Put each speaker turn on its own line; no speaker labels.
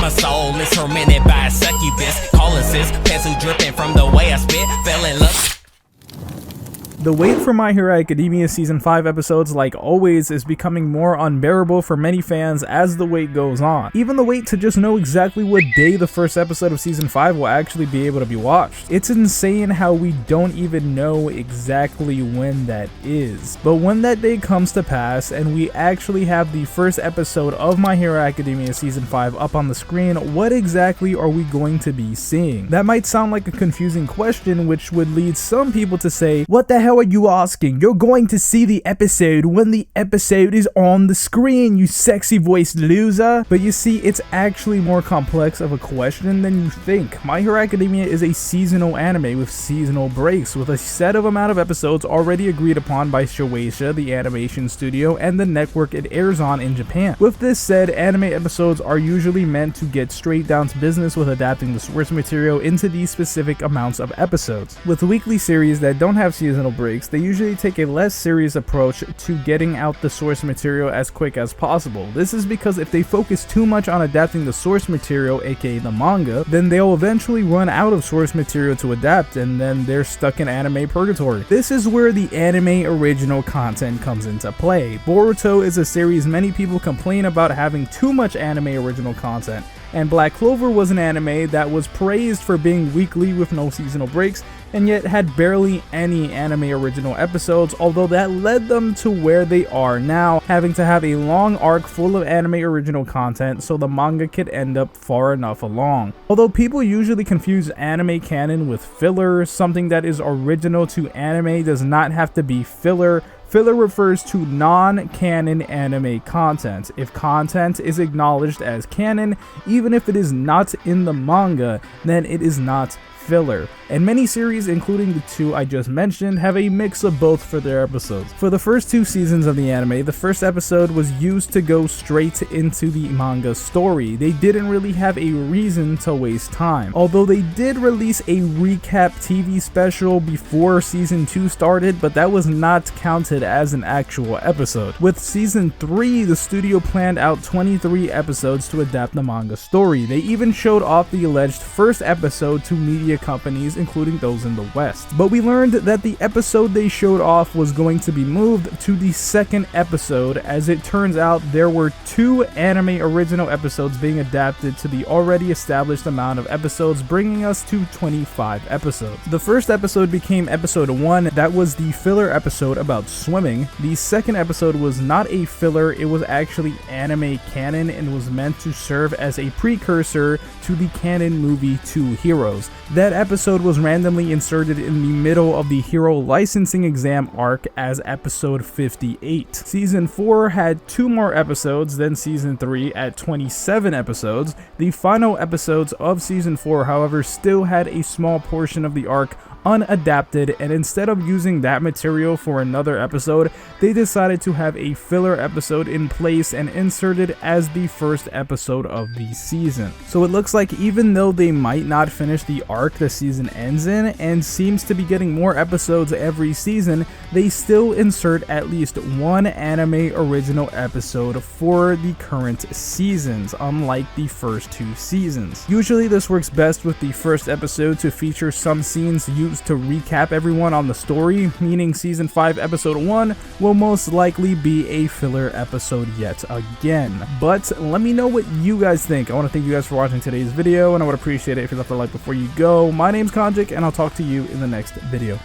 my soul is tormented by a succubus. Calling sis, pencil dripping from the way I spit. Fell in love.
The wait for My Hero Academia Season 5 episodes, like always, is becoming more unbearable for many fans as the wait goes on. Even the wait to just know exactly what day the first episode of Season 5 will actually be able to be watched. It's insane how we don't even know exactly when that is. But when that day comes to pass and we actually have the first episode of My Hero Academia Season 5 up on the screen, what exactly are we going to be seeing? That might sound like a confusing question, which would lead some people to say, what the hell are you asking? You're going to see the episode when the episode is on the screen, you sexy voiced loser. But you see, it's actually more complex of a question than you think. My Hero Academia is a seasonal anime with seasonal breaks, with a set of amount of episodes already agreed upon by Shueisha, the animation studio, and the network it airs on in Japan. With this said, anime episodes are usually meant to get straight down to business with adapting the source material into these specific amounts of episodes. With weekly series that don't have seasonal breaks, they usually take a less serious approach to getting out the source material as quick as possible. This is because if they focus too much on adapting the source material, aka the manga, then they'll eventually run out of source material to adapt, and then they're stuck in anime purgatory. This is where the anime original content comes into play. Boruto is a series many people complain about having too much anime original content, and Black Clover was an anime that was praised for being weekly with no seasonal breaks, and yet had barely any anime original episodes, although that led them to where they are now, having to have a long arc full of anime original content so the manga could end up far enough along. Although people usually confuse anime canon with filler, something that is original to anime does not have to be filler. Filler refers to non-canon anime content. If content is acknowledged as canon, even if it is not in the manga, then it is not filler. And many series, including the two I just mentioned, have a mix of both for their episodes. For the first two seasons of the anime, the first episode was used to go straight into the manga story. They didn't really have a reason to waste time. Although they did release a recap TV special before season 2 started, but that was not counted as an actual episode. With season 3, the studio planned out 23 episodes to adapt the manga story. They even showed off the alleged first episode to media companies, including those in the West. But we learned that the episode they showed off was going to be moved to the second episode, as it turns out there were 2 anime original episodes being adapted to the already established amount of episodes, bringing us to 25 episodes. The first episode became episode 1, that was the filler episode about swimming. The second episode was not a filler, it was actually anime canon and was meant to serve as a precursor to the canon movie 2 Heroes. That episode was randomly inserted in the middle of the hero licensing exam arc as episode 58. Season 4 had 2 more episodes than season 3 at 27 episodes. The final episodes of season 4, however, still had a small portion of the arc unadapted, and instead of using that material for another episode, they decided to have a filler episode in place and inserted as the first episode of the season. So it looks like even though they might not finish the arc the season ends in, and seems to be getting more episodes every season, they still insert at least 1 anime original episode for the current seasons, unlike the first 2 seasons. Usually this works best with the first episode to feature some scenes used to recap everyone on the story, meaning season 5 episode 1 will most likely be a filler episode yet again. But let me know what you guys think. I want to thank you guys for watching today's video, and I would appreciate it if you left a like before you go. My name's Konjik, and I'll talk to you in the next video.